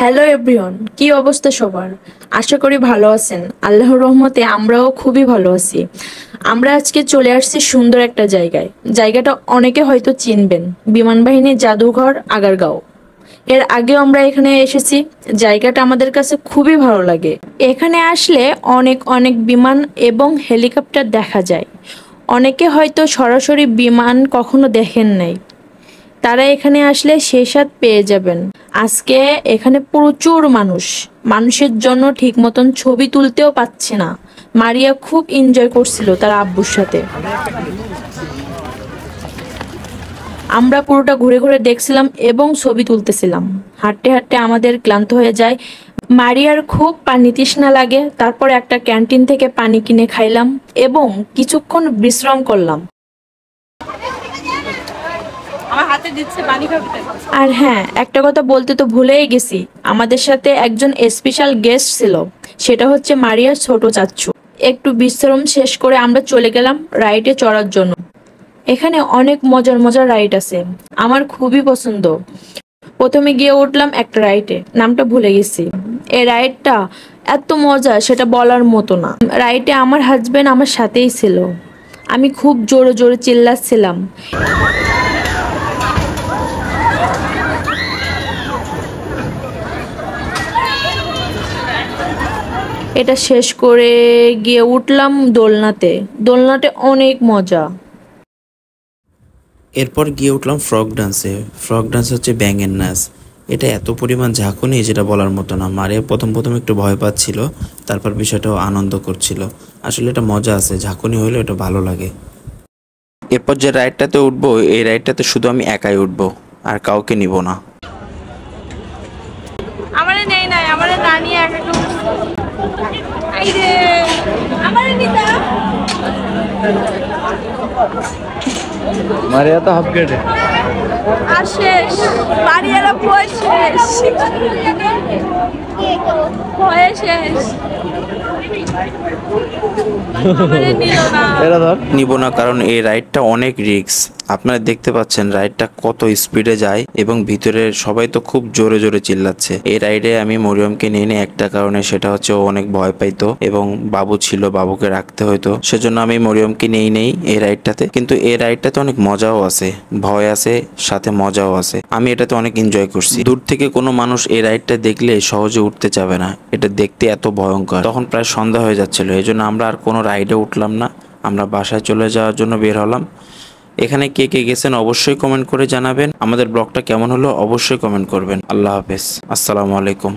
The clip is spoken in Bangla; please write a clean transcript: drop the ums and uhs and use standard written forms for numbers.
হ্যালো এভরিওয়ান, কি অবস্থা সবার? আশা করি ভালো আছেন। আল্লাহর রহমতে আমরাও খুবই ভালো আছি। আমরা আজকে চলে আসছি সুন্দর একটা জায়গায়। জায়গাটা অনেকে হয়তো চিনবেন, বিমান বাহিনীর জাদুঘর আগারগাঁও। এর আগেও আমরা এখানে এসেছি। জায়গাটা আমাদের কাছে খুবই ভালো লাগে। এখানে আসলে অনেক অনেক বিমান এবং হেলিকপ্টার দেখা যায়। অনেকে হয়তো সরাসরি বিমান কখনো দেখেন নাই, তারা এখানে আসলে সেই স্বাদ পেয়ে যাবেন। আজকে এখানে প্রচুর মানুষের জন্য ঠিক মতন ছবি তুলতেও পাচ্ছে না। মারিয়া খুব এনজয় করছিল তার আব্বুর সাথে। আমরা পুরোটা ঘুরে ঘুরে দেখছিলাম এবং ছবি তুলতেছিলাম। হাঁটতে হাঁটতে আমাদের ক্লান্ত হয়ে যায়। মারিয়ার খুব পানি তৃষ্ণা লাগে, তারপর একটা ক্যান্টিন থেকে পানি কিনে খাইলাম এবং কিছুক্ষণ বিশ্রাম করলাম। আর হ্যাঁ, একটা কথা বলতে তো ভুলেই গেছি, আমাদের সাথে একজন স্পেশাল গেস্ট ছিল, সেটা হচ্ছে মারিয়ার ছোট চাচ্চু। একটু বিশ্রাম শেষ করে আমরা চলে গেলাম রাইডে চড়ার জন্য। এখানে অনেক মজার মজার রাইড আছে, আমার খুবই পছন্দ। প্রথমে গিয়ে উঠলাম একটা রাইডে, নামটা ভুলে গেছি। এই রাইডটা এত মজা সেটা বলার মতো না। রাইডে আমার হাজবেন্ড আমার সাথেই ছিল। আমি খুব জোরে জোরে চিল্লাচ্ছিলাম। এটা শেষ করে গিয়ে উঠলাম দোলনাতে। দোলনাতে অনেক মজা। এরপর গিয়ে উঠলাম ফ্রক ডান্সে। ফ্রক ডান্স হচ্ছে ব্যাঙের নাচ। এটা এত পরিমাণ ঝাঁকুনি যেটা বলার মতো না। মারিয়া প্রথম প্রথম একটু ভয় পাচ্ছিল, তারপর বিষয়টাও আনন্দ করছিল। আসলে এটা মজা আছে, ঝাঁকুনি হলে এটা ভালো লাগে। এরপর যে রাইডটাতে উঠবো, এই রাইডটাতে শুধু আমি একাই উঠবো, আর কাউকে নিব না। আমারে নেই নাই, আমারে না নিয়ে একা আইরে আমারে নিতা। মারিয়া তো হাফ গেটে আর শেষ, মারিয়ারা বয়স শেষ, বয়স শেষ। নিব না, কারণ এই রাইডটা অনেক রিস্ক। আপনারা দেখতে পাচ্ছেন রাইডটা কত স্পিডে যায় এবং ভিতরে সবাই তো খুব জোরে জোরে চিল্লাচ্ছে। এই রাইডে আমি মরিয়মকে নিয়ে নিই একটা কারণে, সেটা হচ্ছে ও অনেক ভয় পাইতো এবং বাবু ছিল, বাবুকে রাখতে হতো, সেজন্য আমি মরিয়মকে নিয়েই নেই এই রাইডটাতে। কিন্তু এই রাইডটাতে অনেক মজাও আছে, ভয় আছে, সাথে মজাও আছে। আমি এটাতে অনেক এনজয় করছি। দূর থেকে কোনো মানুষ এই রাইডটা দেখলে সহজে উঠতে চাবে না, এটা দেখতে এত ভয়ঙ্কর। তখন প্রায় সন্ধ্যা হয়ে যাচ্ছিল, এই জন্য আমরা আর কোনো রাইডে উঠলাম না। আমরা বাসায় চলে যাওয়ার জন্য বের হলাম। এখানে কে কে গেছেন অবশ্যই কমেন্ট করে জানাবেন। আমাদের ব্লগটা কেমন হলো অবশ্যই কমেন্ট করবেন। আল্লাহ হাফেজ, আসসালামু আলাইকুম।